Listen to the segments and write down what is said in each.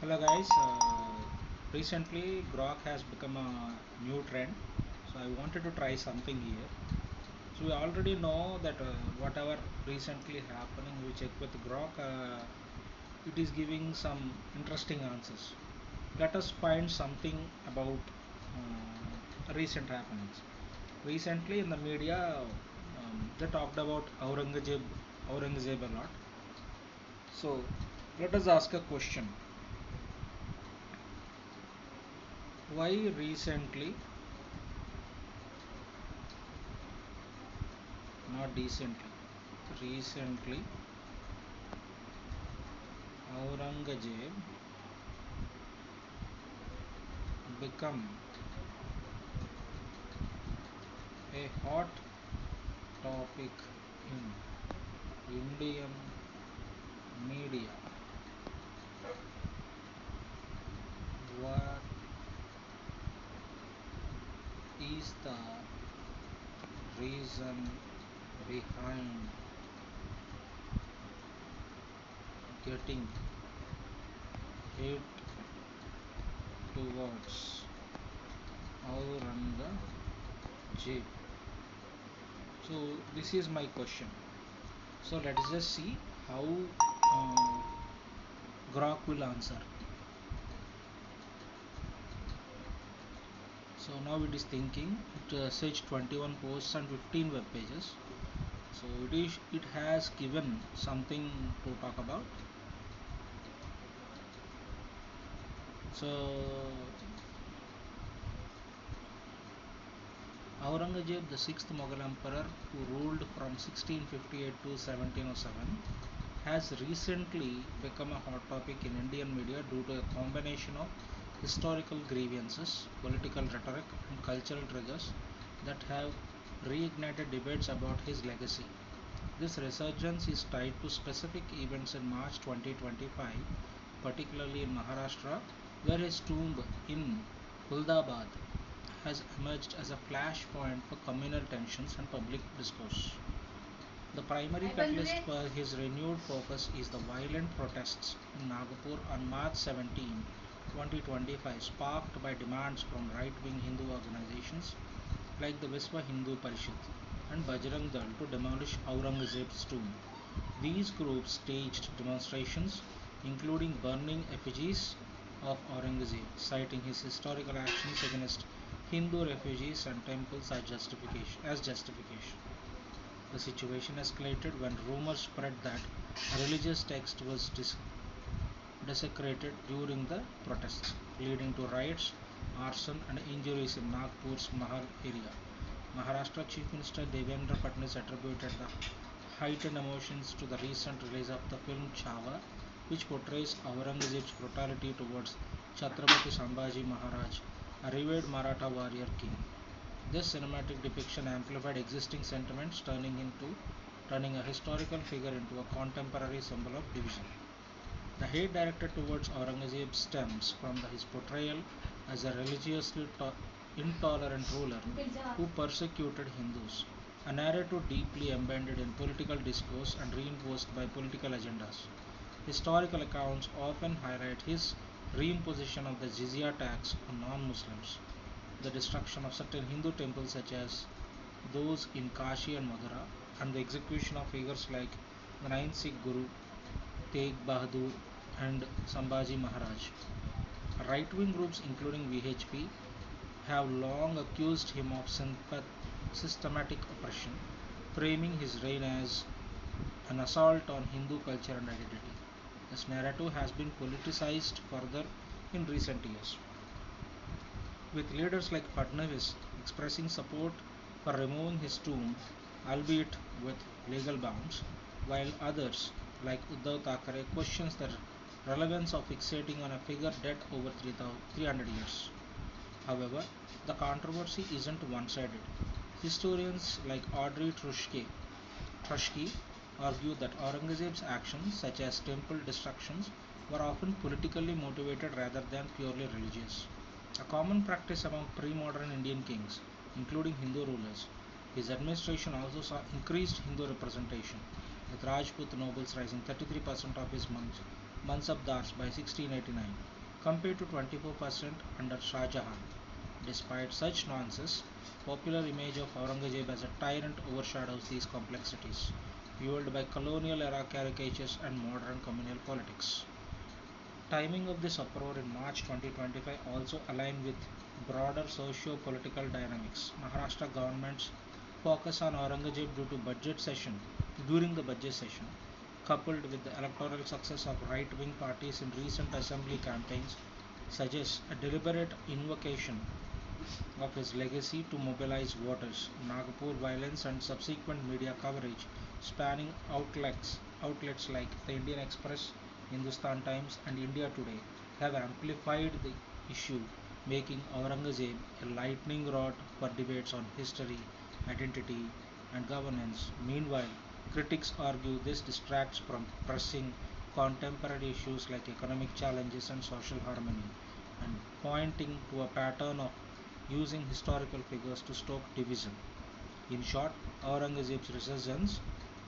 Hello guys, recently Grok has become a new trend, so I wanted to try something here. So we already know that whatever recently happening, we check with Grok, it is giving some interesting answers. Let us find something about recent happenings. Recently in the media, they talked about Aurangzeb a lot. So let us ask a question. Why recently, not decently, recently Aurangzeb become a hot topic in Indian media? What is the reason behind getting hit towards Aurangzeb? So this is my question. So let's just see how uh, Grok will answer. So now it is thinking. It says 21 posts and 15 web pages. So it has given something to talk about. So Aurangzeb, the sixth Mughal emperor who ruled from 1658 to 1707, has recently become a hot topic in Indian media due to a combination of historical grievances, political rhetoric, and cultural triggers that have reignited debates about his legacy. This resurgence is tied to specific events in March 2025, particularly in Maharashtra, where his tomb in Huldabad has emerged as a flashpoint for communal tensions and public discourse. The primary catalyst for his renewed focus is the violent protests in Nagpur on March 17, 2025, sparked by demands from right-wing Hindu organizations like the Visva Hindu Parishad and Bajrang Dal to demolish Aurangzeb's tomb. These groups staged demonstrations, including burning effigies of Aurangzeb, citing his historical actions against Hindu refugees and temples as justification. The situation escalated when rumors spread that a religious text was desecrated during the protests, leading to riots, arson, and injuries in Nagpur's Mahal area. Maharashtra Chief Minister Devendra Fadnavis attributed the heightened emotions to the recent release of the film Chhawa, which portrays Aurangzeb's brutality towards Chhatrapati Sambhaji Maharaj, a revered Maratha warrior king. This cinematic depiction amplified existing sentiments, turning a historical figure into a contemporary symbol of division. The hate directed towards Aurangzeb stems from his portrayal as a religiously intolerant ruler who persecuted Hindus, a narrative deeply embedded in political discourse and reinforced by political agendas. Historical accounts often highlight his reimposition of the jizya tax on non-Muslims, the destruction of certain Hindu temples such as those in Kashi and Mathura, and the execution of figures like the ninth Sikh Guru Tegh Bahadur and Sambhaji Maharaj. Right-wing groups including VHP have long accused him of systematic oppression, framing his reign as an assault on Hindu culture and identity. This narrative has been politicized further in recent years, with leaders like Fadnavis expressing support for removing his tomb, albeit with legal bounds, while others, like Uddhav Thackeray, questions the relevance of fixating on a figure dead over 300 years. However, the controversy isn't one-sided. Historians like Audrey Truschke argue that Aurangzeb's actions, such as temple destructions, were often politically motivated rather than purely religious, a common practice among pre-modern Indian kings, including Hindu rulers. His administration also saw increased Hindu representation, with Rajput nobles rising 33% of his Mansabdars by 1689, compared to 24% under Shah Jahan. Despite such nuances, popular image of Aurangzeb as a tyrant overshadows these complexities, fueled by colonial era caricatures and modern communal politics. Timing of this uproar in March 2025 also aligned with broader socio-political dynamics. Maharashtra government's focus on Aurangzeb during the budget session, coupled with the electoral success of right-wing parties in recent assembly campaigns, suggests a deliberate invocation of his legacy to mobilize voters. Nagpur violence and subsequent media coverage spanning outlets like the Indian Express, Hindustan Times, and India Today have amplified the issue, making Aurangzeb a lightning rod for debates on history, identity, and governance. Meanwhile, critics argue this distracts from pressing contemporary issues like economic challenges and social harmony, and pointing to a pattern of using historical figures to stoke division. In short, Aurangzeb's resurgence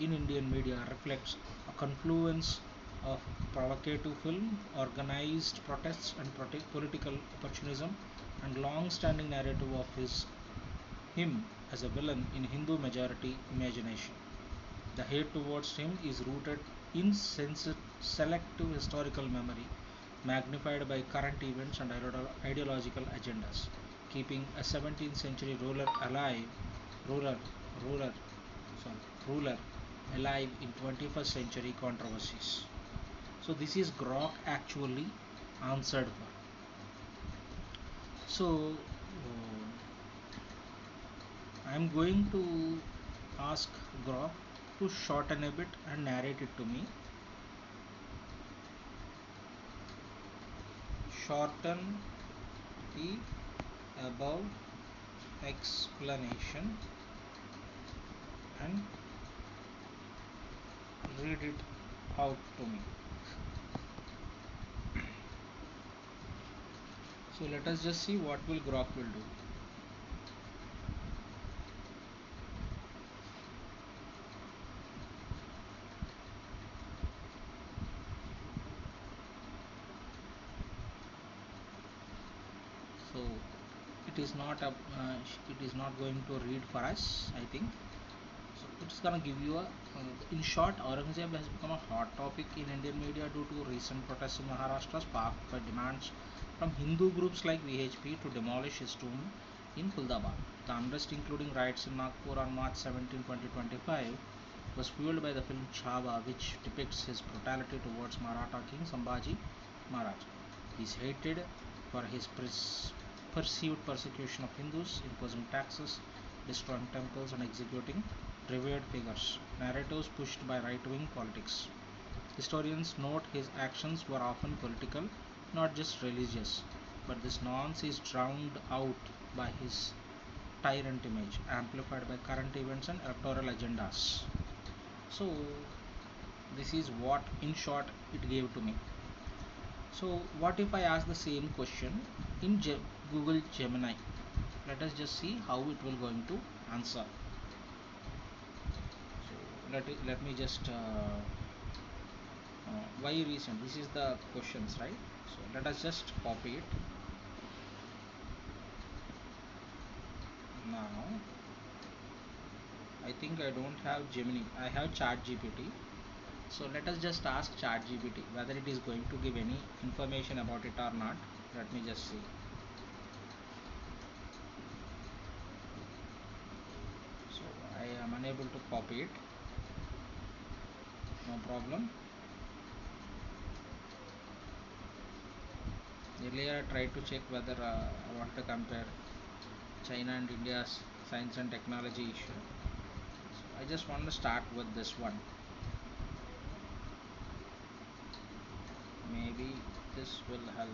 in Indian media reflects a confluence of provocative film, organized protests, and political opportunism, and long-standing narrative of him as a villain in Hindu majority imagination. The hate towards him is rooted in selective historical memory, magnified by current events and ideological agendas, keeping a 17th century ruler, ruler, ruler alive in 21st century controversies. So this is Grok actually answered for. So I am going to ask Grok to shorten a bit and narrate it to me. Shorten the above explanation and read it out to me. So let us just see what will Grok will do. So it is not going to read for us, I think. So it's gonna give you a in short, Aurangzeb has become a hot topic in Indian media due to recent protests in Maharashtra sparked by demands from Hindu groups like VHP to demolish his tomb in Kuldabad. The unrest, including riots in Nagpur on March 17, 2025, was fueled by the film Chhava, which depicts his brutality towards Maratha King Sambhaji Maharaj. He is hated for his perceived persecution of Hindus, imposing taxes, destroying temples, and executing revered figures, narratives pushed by right wing politics. Historians note his actions were often political, not just religious, but this nuance is drowned out by his tyrant image, amplified by current events and electoral agendas. So, this is what, in short, it gave to me. So, what if I ask the same question in Google Gemini? Let us just see how it will going to answer. So, let me just why recent? This is the questions, right? So, let us just copy it now. I think I don't have Gemini. I have Chat-gpt. So let us just ask Chat-gpt whether it is going to give any information about it or not. Let me just see. So I am unable to copy it. No problem. Earlier I tried to check whether I want to compare China and India's science and technology issue. So I just want to start with this one. Maybe this will help.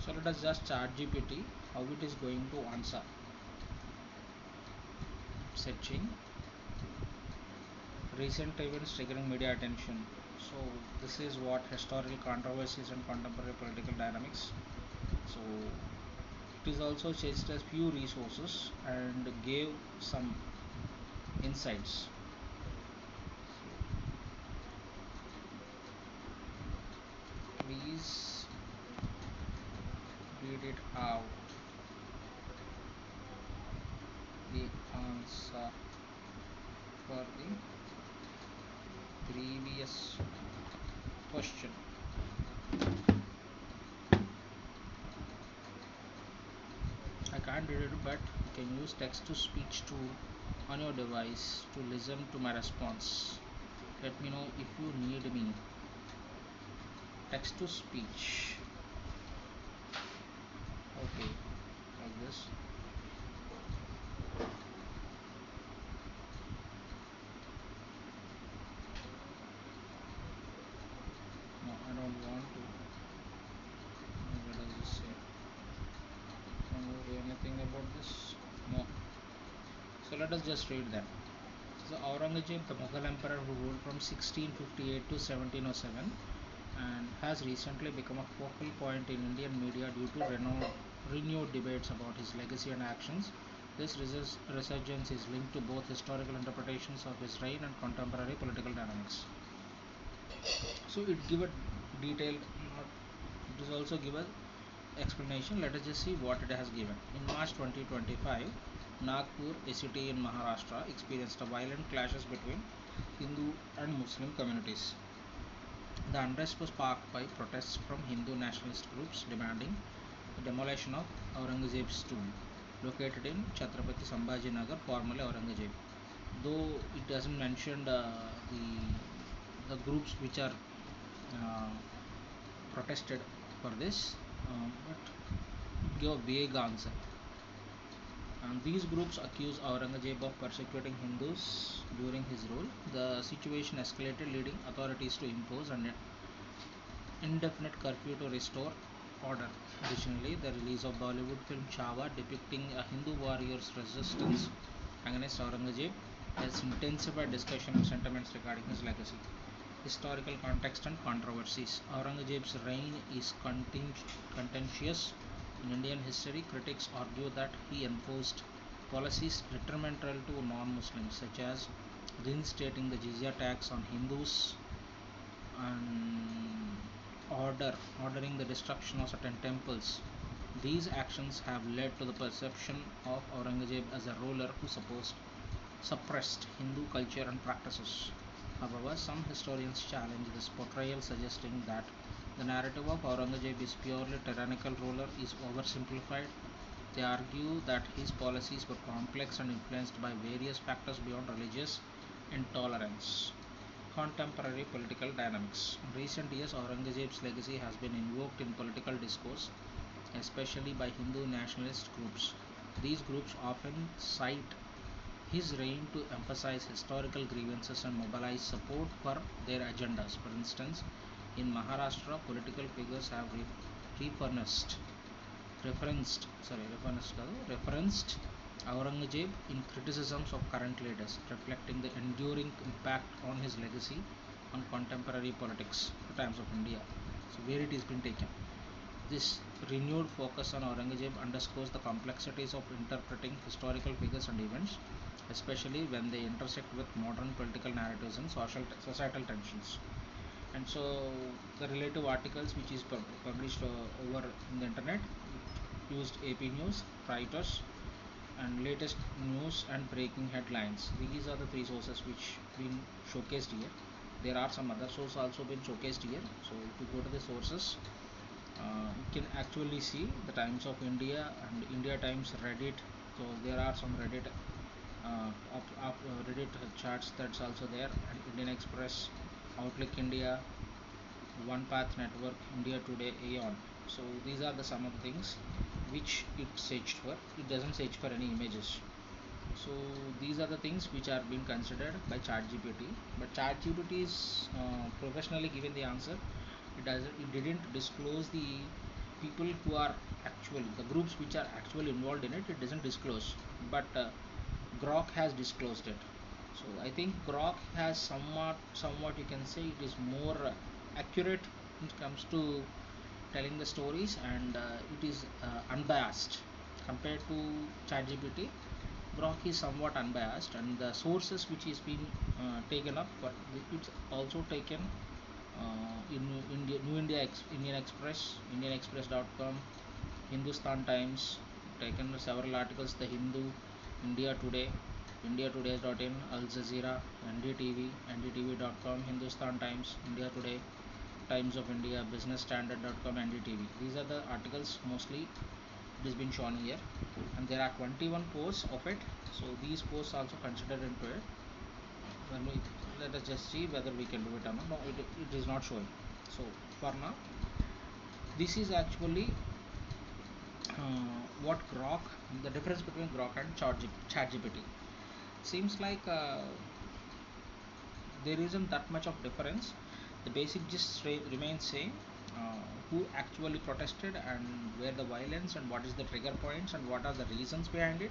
So let us just Chat GPT how it is going to answer. researching recent events triggering media attention. So this is what historical controversies and contemporary political dynamics. So it is also chased as few resources and gave some insights. Please read it out. The answer for the previous question. I can't read it, but you can use text to speech tool on your device to listen to my response. Let me know if you need me. Text to speech. Okay, like this. No, I don't want to. What does this say? Can you do anything about this? No. So let us just read that. So Aurangzeb, the Mughal emperor who ruled from 1658 to 1707, and has recently become a focal point in Indian media due to renewed debates about his legacy and actions. This resurgence is linked to both historical interpretations of his reign and contemporary political dynamics. So it give a detailed, it is also give a explanation. Let us just see what it has given. In March 2025, Nagpur, a city in Maharashtra, experienced a violent clashes between Hindu and Muslim communities. The unrest was sparked by protests from Hindu nationalist groups demanding the demolition of Aurangzeb's tomb, located in Chhatrapati Sambhaji Nagar, formerly Aurangzeb. Though it doesn't mention the groups which are uh, protested for this, but give a vague answer. And these groups accuse Aurangzeb of persecuting Hindus during his rule. The situation escalated, leading authorities to impose an indefinite curfew to restore order. Additionally, the release of Bollywood film Chhawa depicting a Hindu warrior's resistance against Aurangzeb has intensified discussion and sentiments regarding his legacy. Historical context and controversies. Aurangzeb's reign is contentious. In Indian history, critics argue that he enforced policies detrimental to non-Muslims, such as reinstating the jizya tax on Hindus and ordering the destruction of certain temples. These actions have led to the perception of Aurangzeb as a ruler who suppressed Hindu culture and practices. However, some historians challenge this portrayal, suggesting that the narrative of Aurangzeb is purely tyrannical ruler is oversimplified. They argue that his policies were complex and influenced by various factors beyond religious intolerance. Contemporary political dynamics. In recent years, Aurangzeb's legacy has been invoked in political discourse, especially by Hindu nationalist groups. These groups often cite his reign to emphasize historical grievances and mobilize support for their agendas. For instance, in Maharashtra, political figures have referenced, referenced Aurangzeb in criticisms of current leaders, reflecting the enduring impact on his legacy on contemporary politics at times of India. So, where it has been taken. This renewed focus on Aurangzeb underscores the complexities of interpreting historical figures and events, especially when they intersect with modern political narratives and societal tensions. And so, the relative articles which is published over in the internet used AP News, Reuters, and latest news and breaking headlines. These are the three sources which been showcased here. There are some other sources also been showcased here. So if you go to the sources, you can actually see the Times of India and India Times Reddit. So there are some Reddit Reddit charts that's also there, and Indian Express, Outlook India, One Path Network, India Today, Aeon. So these are the some of the things which it searched for. It doesn't search for any images. So these are the things which are being considered by Chat-gpt. But Chat-gpt is professionally given the answer. It didn't disclose the people who are actually the groups which are actually involved in it. It doesn't disclose, but Grok has disclosed it. So I think Grok has somewhat you can say it is more accurate when it comes to telling the stories, and it is unbiased compared to ChatGPT. Grok is somewhat unbiased, and the sources which is being taken up, but it's also taken in India, New India, Indian Express, IndianExpress.com, Hindustan Times, taken several articles, The Hindu, India Today, IndiaToday.in, Al Jazeera, NDTV, NDTV.com, Hindustan Times, India Today, Times of India, BusinessStandard.com, NDTV. These are the articles mostly it is been shown here, and there are 21 posts of it. So these posts also considered into it. Let us just see whether we can do it or not. No, it is not showing. So for now, this is actually what Grok, the difference between Grok and ChatGPT. Seems like there isn't that much of difference. The basic just remains same. Uh, who actually protested, and where the violence, and what is the trigger points, and what are the reasons behind it.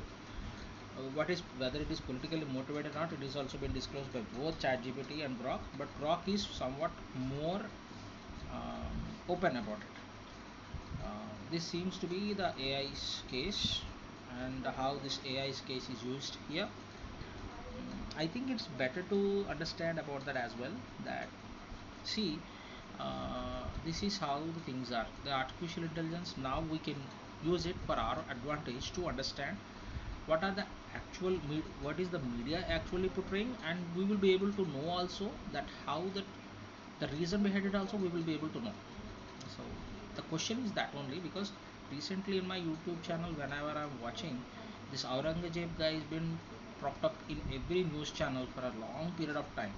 What is whether it is politically motivated or not, it is also been disclosed by both ChatGPT and Grok, but Grok is somewhat more open about it. This seems to be the AI's case, and how this AI's case is used here. I think it's better to understand about that as well. That see, this is how the things are. The artificial intelligence, now we can use it for our advantage to understand what are the what is the media actually portraying, and we will be able to know also that how the reason behind it also we will be able to know. So the question is that only, because recently in my YouTube channel, whenever I'm watching, this Aurangzeb guy has been propped up in every news channel for a long period of time.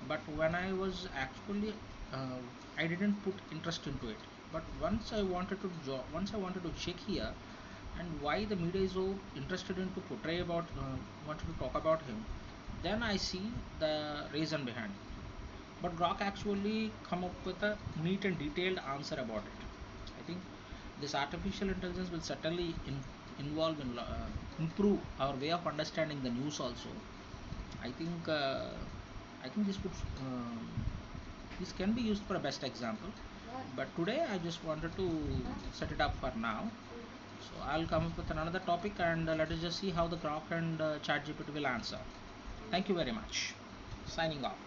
But when I was actually uh, I didn't put interest into it. But once I wanted to check here, and why the media is so interested in to portray about wanted to talk about him, then I see the reason behind it. But Grok actually come up with a neat and detailed answer about it. I think this artificial intelligence will certainly involve in improve our way of understanding the news also. I think this would this can be used for a best example. But today I just wanted to set it up for now. So I'll come up with another topic, and let us just see how the Grok and ChatGPT will answer. Thank you very much. Signing off.